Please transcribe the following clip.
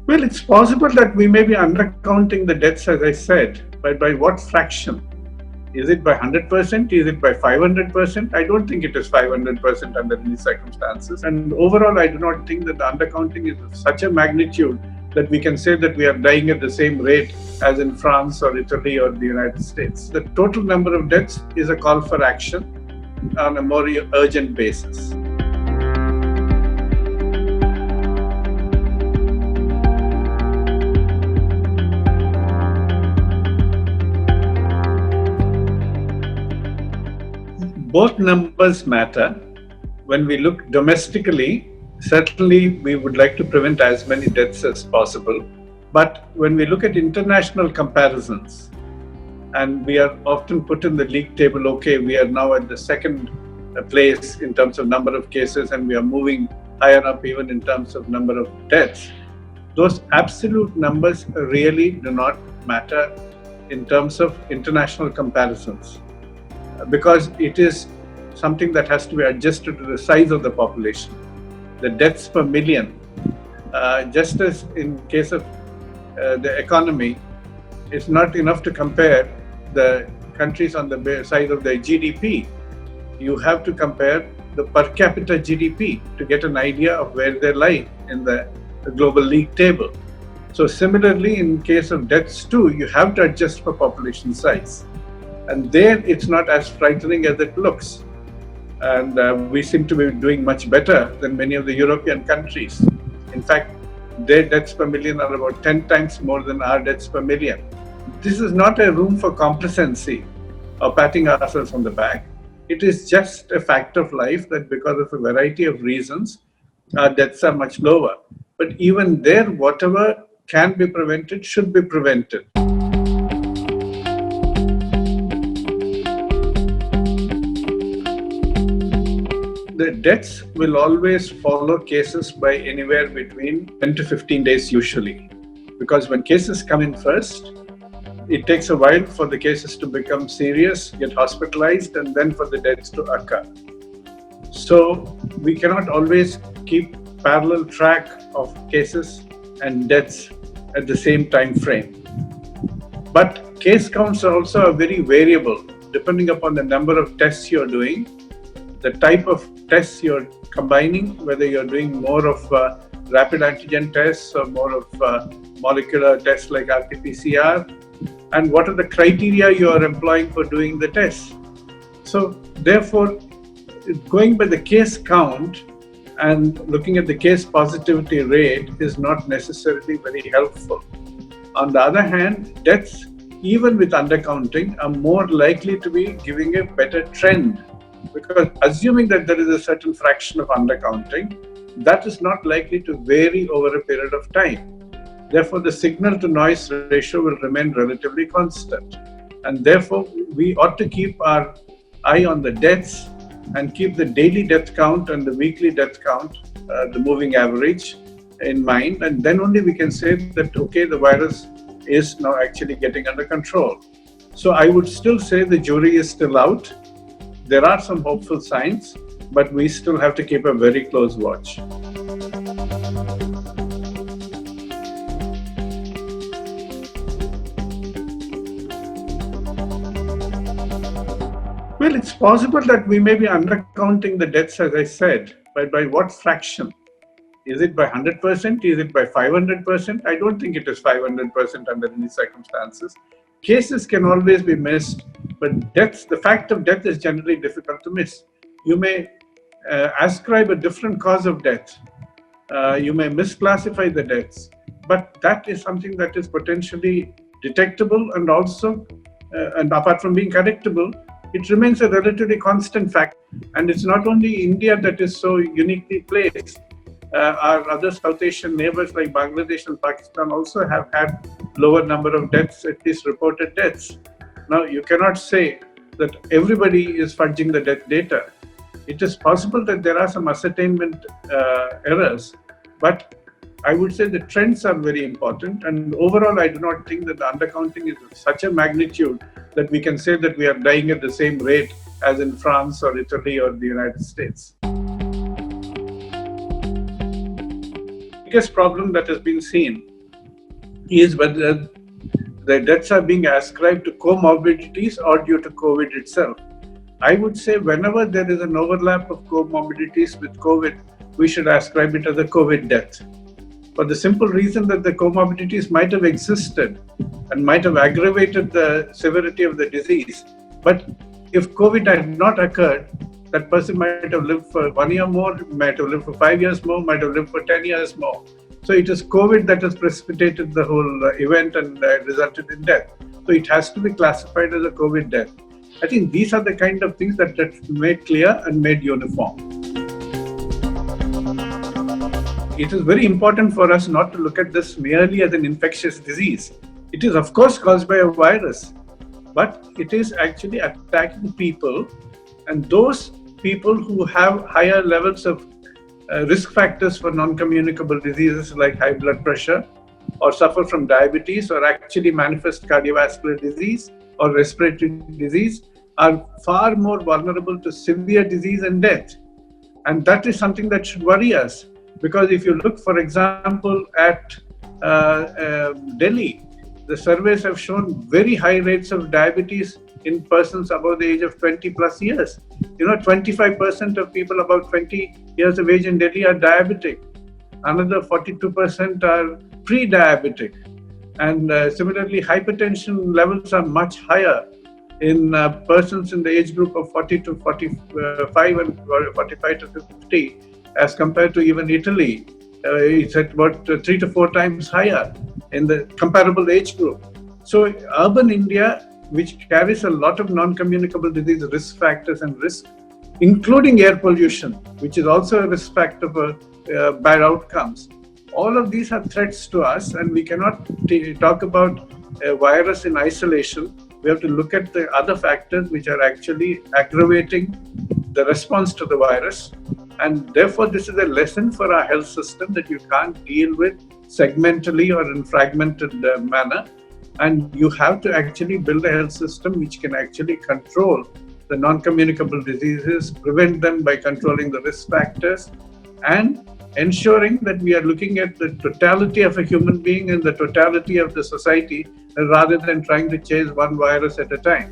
Well, it's possible that we may be undercounting the deaths, as I said, but by what fraction? Is it by 100%? Is it by 500%? I don't think it is 500% under these circumstances. And overall, I do not think that the undercounting is of such a magnitude that we can say that we are dying at the same rate as in France or Italy or the United States. The total number of deaths is a call for action on a more urgent basis. Both numbers matter. When we look domestically, certainly we would like to prevent as many deaths as possible. But when we look at international comparisons, and we are often put in the league table, okay, we are now at the second place in terms of number of cases, and we are moving higher up even in terms of number of deaths. Those absolute numbers really do not matter in terms of international comparisons, because it is something that has to be adjusted to the size of the population. The deaths per million, just as in case of the economy, it's not enough to compare the countries on the size of their GDP. You have to compare the per capita GDP to get an idea of where they lie in the global league table. So similarly, in case of deaths too, you have to adjust for population size. And there, it's not as frightening as it looks. And we seem to be doing much better than many of the European countries. In fact, their deaths per million are about 10 times more than our deaths per million. This is not a room for complacency or patting ourselves on the back. It is just a fact of life that because of a variety of reasons, our deaths are much lower. But even there, whatever can be prevented should be prevented. The deaths will always follow cases by anywhere between 10 to 15 days usually. Because when cases come in first, it takes a while for the cases to become serious, get hospitalized, and then for the deaths to occur. So we cannot always keep parallel track of cases and deaths at the same time frame. But case counts are also very variable depending upon the number of tests you're doing, the type of tests you're combining, whether you're doing more of rapid antigen tests or more of molecular tests like RT-PCR, and what are the criteria you are employing for doing the tests. So therefore, going by the case count and looking at the case positivity rate is not necessarily very helpful. On the other hand, deaths, even with undercounting, are more likely to be giving a better trend, because assuming that there is a certain fraction of undercounting, that is not likely to vary over a period of time. Therefore, the signal to noise ratio will remain relatively constant. And therefore, we ought to keep our eye on the deaths and keep the daily death count and the weekly death count, the moving average, in mind. And then only we can say that, okay, the virus is now actually getting under control. So I would still say the jury is still out. There are some hopeful signs, but we still have to keep a very close watch. Well, it's possible that we may be undercounting the deaths, as I said, but by what fraction? Is it by 100%? Is it by 500%? I don't think it is 500% under any circumstances. Cases can always be missed, but deaths, the fact of death is generally difficult to miss. You may ascribe a different cause of death. You may misclassify the deaths, but that is something that is potentially detectable and also, and apart from being correctable, it remains a relatively constant fact. And it's not only India that is so uniquely placed. Our other South Asian neighbors like Bangladesh and Pakistan also have had lower number of deaths, at least reported deaths. Now, you cannot say that everybody is fudging the death data. It is possible that there are some ascertainment errors, but I would say the trends are very important. And overall, I do not think that the undercounting is of such a magnitude that we can say that we are dying at the same rate as in France or Italy or the United States. The biggest problem that has been seen is whether the deaths are being ascribed to comorbidities or due to COVID itself. I would say whenever there is an overlap of comorbidities with COVID, we should ascribe it as a COVID death. For the simple reason that the comorbidities might have existed and might have aggravated the severity of the disease. But if COVID had not occurred, that person might have lived for 1 year more, might have lived for 5 years more, might have lived for 10 years more. So it is COVID that has precipitated the whole event and resulted in death. So it has to be classified as a COVID death. I think these are the kind of things that made clear and made uniform. It is very important for us not to look at this merely as an infectious disease. It is of course caused by a virus, but it is actually attacking people, and those people who have higher levels of risk factors for non-communicable diseases like high blood pressure, or suffer from diabetes, or actually manifest cardiovascular disease or respiratory disease, are far more vulnerable to severe disease and death. And that is something that should worry us. Because if you look, for example, at Delhi, the surveys have shown very high rates of diabetes in persons above the age of 20 plus years. 25% of people above 20 years of age in Delhi are diabetic. Another 42% are pre-diabetic. And similarly, hypertension levels are much higher in persons in the age group of 40 to 45 and 45 to 50 as compared to even Italy. It's at about 3 to 4 times higher in the comparable age group. So urban India, which carries a lot of non-communicable disease risk factors and risk, including air pollution, which is also a risk factor for bad outcomes. All of these are threats to us, and we cannot talk about a virus in isolation. We have to look at the other factors which are actually aggravating the response to the virus. And therefore, this is a lesson for our health system that you can't deal with segmentally or in fragmented manner. And you have to actually build a health system which can actually control the non-communicable diseases, prevent them by controlling the risk factors, and ensuring that we are looking at the totality of a human being and the totality of the society rather than trying to chase one virus at a time.